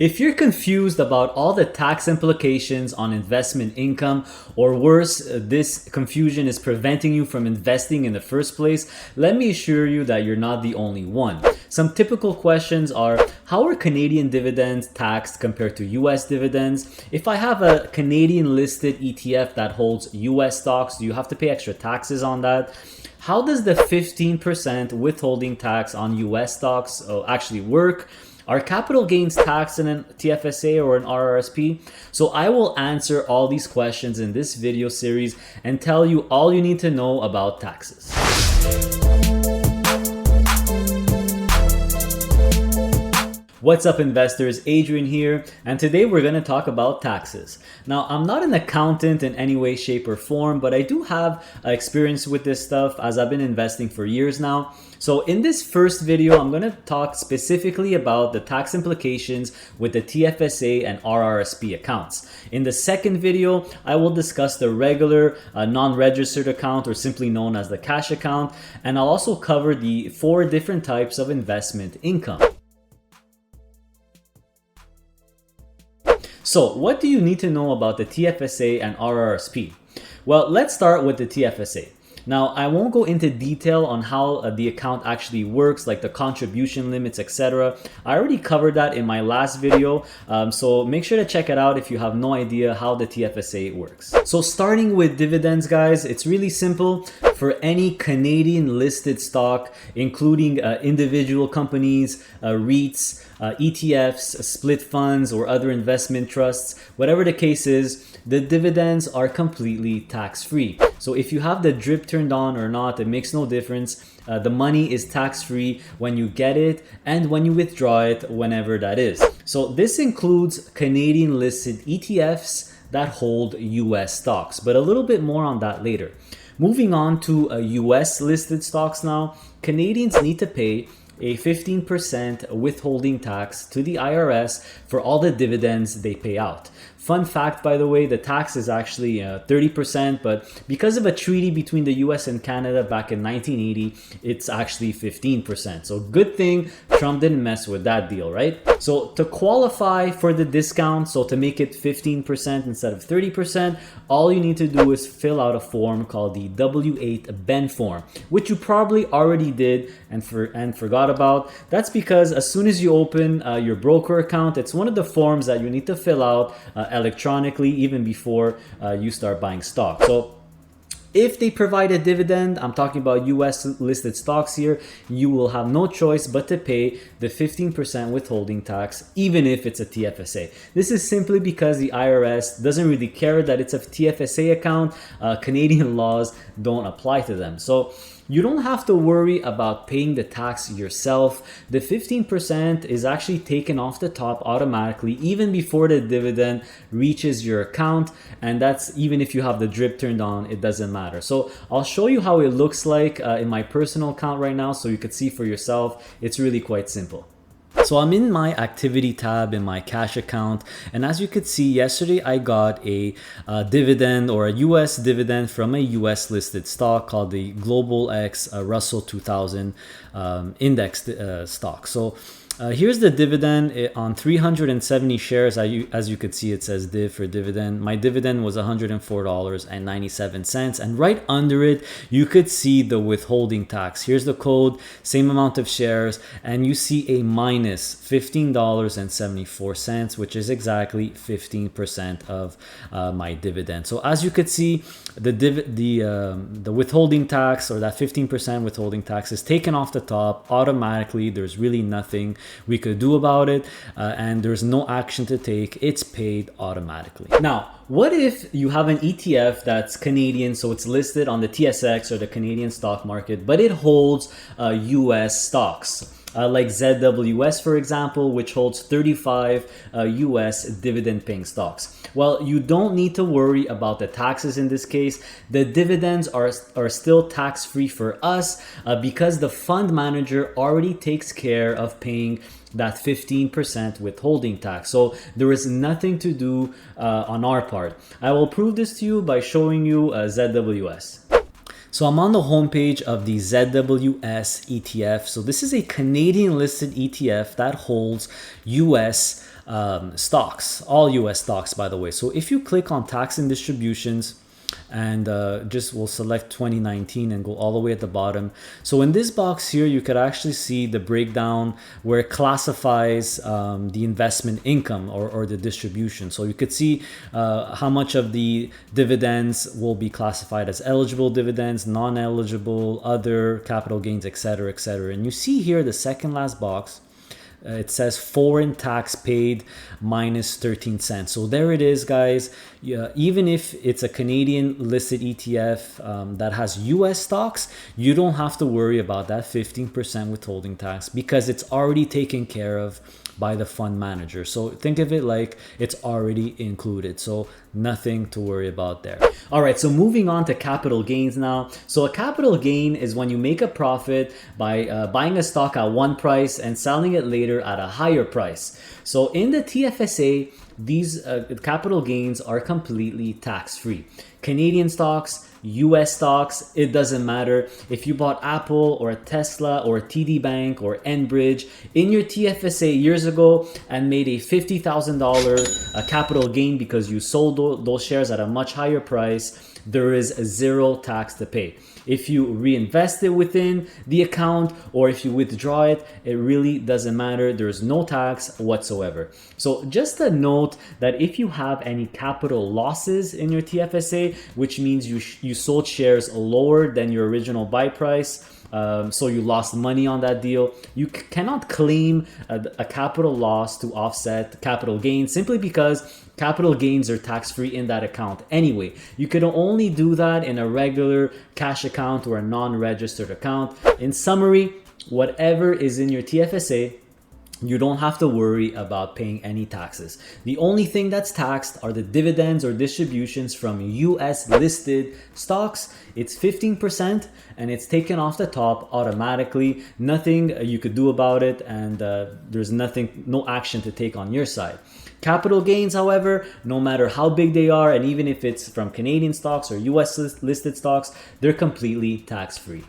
If you're confused about all the tax implications on investment income, or worse, this confusion is preventing you from investing in the first place, let me assure you that you're not the only one. Some typical questions are, how are Canadian dividends taxed compared to US dividends? If I have a Canadian listed ETF that holds US stocks, do you have to pay extra taxes on that? How does the 15% withholding tax on US stocks actually work? Are capital gains taxed in an TFSA or an RRSP? So I will answer all these questions in this video series and tell you all you need to know about taxes. What's up, investors? Adrian here, and today we're going to talk about taxes. Now, I'm not an accountant in any way, shape, or form, but I do have experience with this stuff as I've been investing for years now. So in this first video, I'm going to talk specifically about the tax implications with the TFSA and RRSP accounts. In the second video, I will discuss the regular non-registered account, or simply known as the cash account, and I'll also cover the 4 different types of investment income. So what do you need to know about the TFSA and RRSP? Well, let's start with the TFSA. Now, I won't go into detail on how the account actually works, like the contribution limits, etc. I already covered that in my last video, so make sure to check it out if you have no idea how the TFSA works. So starting with dividends, guys, it's really simple. For any Canadian listed stock, including individual companies, REITs, ETFs, split funds, or other investment trusts, whatever the case is, the dividends are completely tax-free. So if you have the drip turned on or not, it makes no difference. The money is tax-free when you get it and when you withdraw it, whenever that is. So this includes Canadian listed ETFs that hold US stocks, but a little bit more on that later. Moving on to US listed stocks now, Canadians need to pay a 15% withholding tax to the IRS for all the dividends they pay out. Fun fact, by the way, the tax is actually 30%, but because of a treaty between the US and Canada back in 1980, it's actually 15%. So good thing Trump didn't mess with that deal, right? So to qualify for the discount, so to make it 15% instead of 30%, all you need to do is fill out a form called the W-8 Ben form, which you probably already did and forgot about. That's because as soon as you open your broker account, it's one of the forms that you need to fill out electronically even before you start buying stock. So if they provide a dividend, I'm talking about US listed stocks here, you will have no choice but to pay the 15% withholding tax, even if it's a TFSA. This is simply because the IRS doesn't really care that it's a TFSA account. Canadian laws don't apply to them. So you don't have to worry about paying the tax yourself. The 15% is actually taken off the top automatically even before the dividend reaches your account, and that's even if you have the drip turned on, it doesn't matter. So I'll show you how it looks like in my personal account right now so you could see for yourself. It's really quite simple. So I'm in my activity tab in my cash account, and as you could see, yesterday I got a dividend, or a US dividend, from a US listed stock called the Global X Russell 2000 index stock. So here's the dividend on 370 shares. As you could see, it says div for dividend. My dividend was $104.97, and right under it you could see the withholding tax. Here's the code, same amount of shares, and you see a minus $15.74, which is exactly 15% of my dividend. So as you could see, the withholding tax, or that 15% withholding tax, is taken off the top automatically. There's really nothing we could do about it, and there's no action to take. It's paid automatically. Now, what if you have an ETF that's Canadian, so it's listed on the TSX or the Canadian stock market, but it holds US stocks? Like ZWS, for example, which holds 35 US dividend paying stocks. Well, you don't need to worry about the taxes in this case. The dividends are still tax-free for us because the fund manager already takes care of paying that 15% withholding tax. So there is nothing to do on our part. I will prove this to you by showing you ZWS. So I'm on the homepage of the ZWS ETF. So this is a Canadian listed ETF that holds US stocks, all US stocks, by the way. So if you click on tax and distributions, and just we'll select 2019 and go all the way at the bottom. So in this box here, you could actually see the breakdown where it classifies the investment income or the distribution. So you could see how much of the dividends will be classified as eligible dividends, non-eligible, other, capital gains, etc., etc. And you see here the second last box, it says foreign tax paid minus 13 cents. So there it is, guys. Even if it's a Canadian listed ETF that has US stocks, you don't have to worry about that 15% withholding tax because it's already taken care of by the fund manager. So think of it like it's already included. So nothing to worry about there. All right, so moving on to capital gains now. So a capital gain is when you make a profit by buying a stock at one price and selling it later at a higher price. So in the TFSA, these capital gains are completely tax-free. Canadian stocks, US stocks, it doesn't matter. If you bought Apple or a Tesla or a TD Bank or Enbridge in your TFSA years ago and made a $50,000 capital gain because you sold those shares at a much higher price, there is zero tax to pay. If you reinvest it within the account or if you withdraw it, it really doesn't matter. There's no tax whatsoever. So just a note that if you have any capital losses in your TFSA, which means you sold shares lower than your original buy price, so you lost money on that deal, you cannot claim a capital loss to offset capital gains simply because capital gains are tax-free in that account anyway. You can only do that in a regular cash account or a non-registered account. In summary, whatever is in your TFSA, you don't have to worry about paying any taxes. The only thing that's taxed are the dividends or distributions from US listed stocks. It's 15% and it's taken off the top automatically. Nothing you could do about it, and there's no action to take on your side. Capital gains, however, no matter how big they are, and even if it's from Canadian stocks or US listed stocks, they're completely tax-free.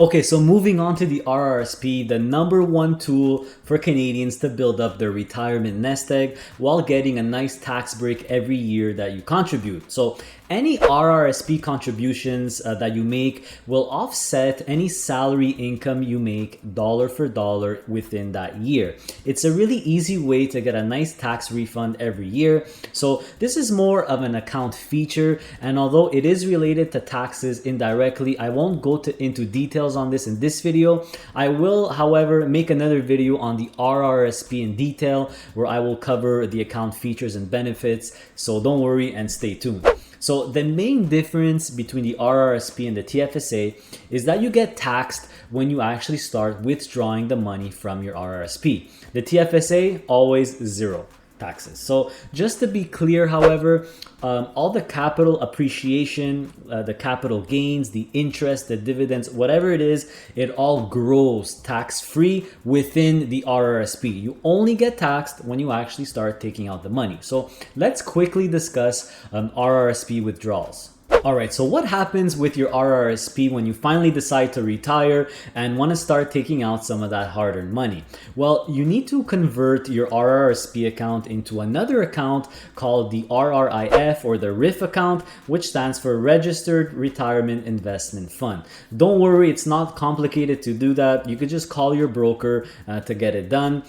Okay, so moving on to the RRSP, the #1 tool for Canadians to build up their retirement nest egg while getting a nice tax break every year that you contribute. So any RRSP contributions that you make will offset any salary income you make dollar for dollar within that year. It's a really easy way to get a nice tax refund every year. So this is more of an account feature, and although it is related to taxes indirectly, I won't go into details on this in this video. I will, however, make another video on the RRSP in detail where I will cover the account features and benefits. So don't worry and stay tuned. So the main difference between the RRSP and the TFSA is that you get taxed when you actually start withdrawing the money from your RRSP. The TFSA, always zero taxes. So just to be clear, however, all the capital appreciation, the capital gains, the interest, the dividends, whatever it is, it all grows tax-free within the RRSP. You only get taxed when you actually start taking out the money. So let's quickly discuss RRSP withdrawals. All right, so what happens with your RRSP when you finally decide to retire and want to start taking out some of that hard-earned money? Well, you need to convert your RRSP account into another account called the RRIF or the RRIF account, which stands for Registered Retirement Investment Fund. Don't worry, it's not complicated to do that. You could just call your broker to get it done.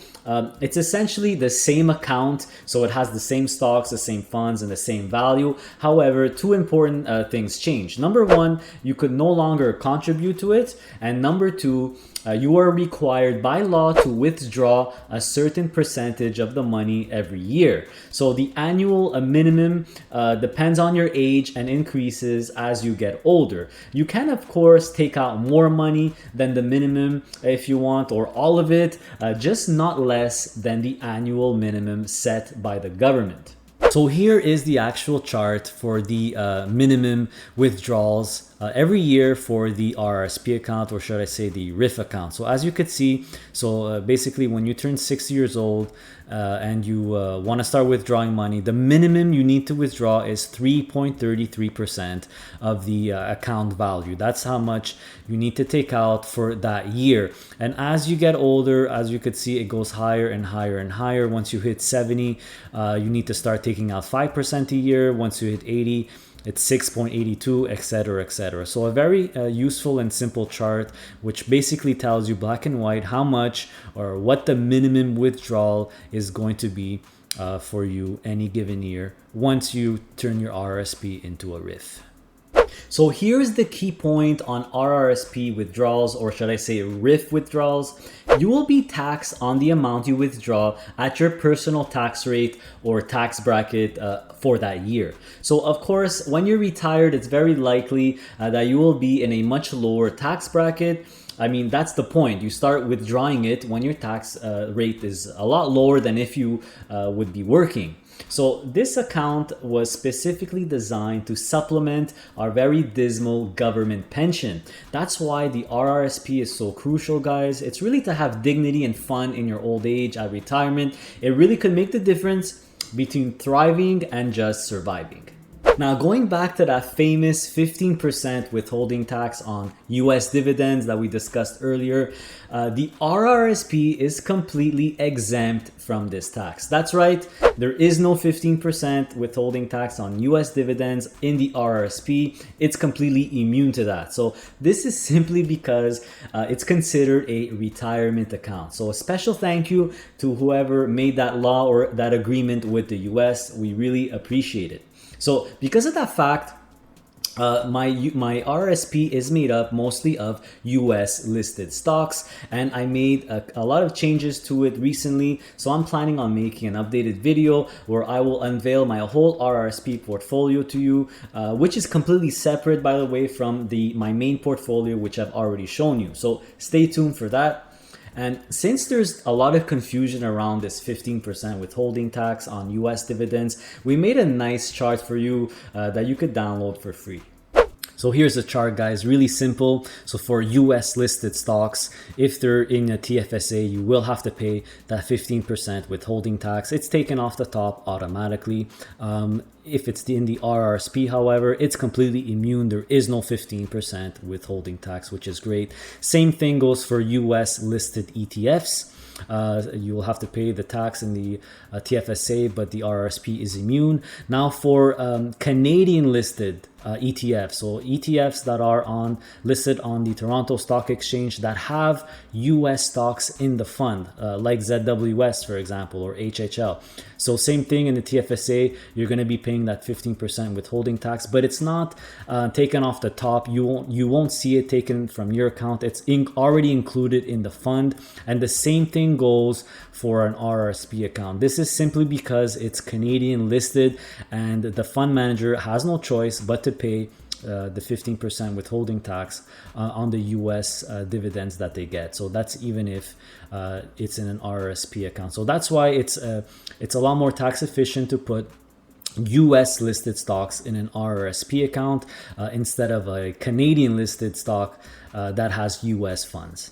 It's essentially the same account, so it has the same stocks, the same funds, and the same value. However, two important things change. Number one, you could no longer contribute to it, and number two, you are required by law to withdraw a certain percentage of the money every year. So the annual minimum depends on your age and increases as you get older. You can, of course, take out more money than the minimum if you want, or all of it, just not less than the annual minimum set by the government. So here is the actual chart for the minimum withdrawals every year for the RRSP account, or should I say the RRIF account. So as you could see, basically when you turn 60 years old and you want to start withdrawing money, the minimum you need to withdraw is 3.33% of the account value. That's how much you need to take out for that year. And as you get older, as you could see, it goes higher and higher and higher. Once you hit 70, you need to start taking out 5% a year. Once you hit 80, it's 6.82, etc., etc. So a very useful and simple chart, which basically tells you black and white how much or what the minimum withdrawal is going to be for you any given year once you turn your RRSP into a RRIF. So here's the key point on RRSP withdrawals, or should I say RRIF withdrawals. You will be taxed on the amount you withdraw at your personal tax rate or tax bracket for that year. So of course, when you're retired, it's very likely that you will be in a much lower tax bracket. I mean, that's the point. You start withdrawing it when your tax rate is a lot lower than if you would be working. So this account was specifically designed to supplement our very dismal government pension. That's why the RRSP is so crucial, guys. It's really to have dignity and fun in your old age at retirement. It really could make the difference between thriving and just surviving. Now, going back to that famous 15% withholding tax on US dividends that we discussed earlier, the RRSP is completely exempt from this tax. That's right, there is no 15% withholding tax on US dividends in the RRSP. It's completely immune to that. So this is simply because it's considered a retirement account. So a special thank you to whoever made that law or that agreement with the US. We really appreciate it. So because of that fact, my RRSP is made up mostly of US listed stocks, and I made a lot of changes to it recently. So I'm planning on making an updated video where I will unveil my whole RRSP portfolio to you, which is completely separate, by the way, from my main portfolio, which I've already shown you. So stay tuned for that. And since there's a lot of confusion around this 15% withholding tax on US dividends, we made a nice chart for you that you could download for free. So here's the chart, guys, really simple. So for US listed stocks, if they're in a TFSA, you will have to pay that 15% withholding tax. It's taken off the top automatically. If it's in the RRSP, however, it's completely immune. There is no 15% withholding tax, which is great. Same thing goes for US listed ETFs. You will have to pay the tax in the TFSA, but the RRSP is immune. Now for Canadian listed ETFs, so ETFs that are listed on the Toronto Stock Exchange that have US stocks in the fund, like ZWS, for example, or HHL. So same thing in the TFSA, you're going to be paying that 15% withholding tax, but it's not taken off the top. You won't see it taken from your account. It's already included in the fund, and the same thing goes for an RRSP account. This is simply because it's Canadian listed, and the fund manager has no choice but to pay the 15% withholding tax on the US dividends that they get. So that's even if it's in an RRSP account. So that's why it's a lot more tax efficient to put US listed stocks in an RRSP account instead of a Canadian listed stock that has US funds.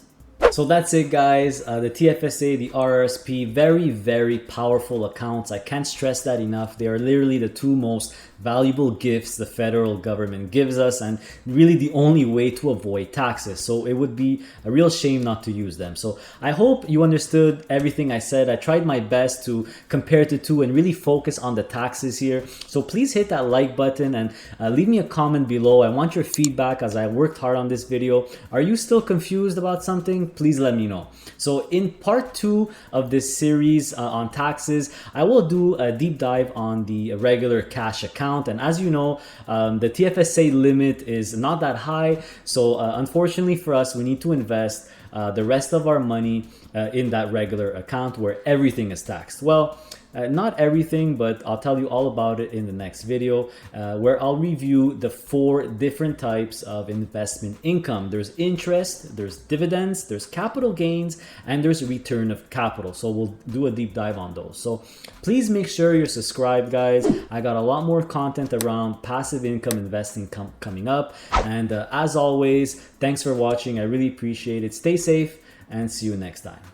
So that's it, guys. The TFSA, the RRSP, very, very powerful accounts. I can't stress that enough. They are literally the two most valuable gifts the federal government gives us, and really the only way to avoid taxes. So it would be a real shame not to use them. So I hope you understood everything I said. I tried my best to compare the two and really focus on the taxes here. So please hit that like button and leave me a comment below. I want your feedback as I worked hard on this video. Are you still confused about something? Please let me know. So in part 2 of this series on taxes, I will do a deep dive on the regular cash account. And as you know, the TFSA limit is not that high. So unfortunately for us, we need to invest the rest of our money in that regular account where everything is taxed. Well, Not everything, but I'll tell you all about it in the next video, where I'll review the 4 different types of investment income. There's interest, there's dividends, there's capital gains, and there's return of capital. So we'll do a deep dive on those. So please make sure you're subscribed, guys. I got a lot more content around passive income investing coming up. And as always, thanks for watching. I really appreciate it. Stay safe and see you next time.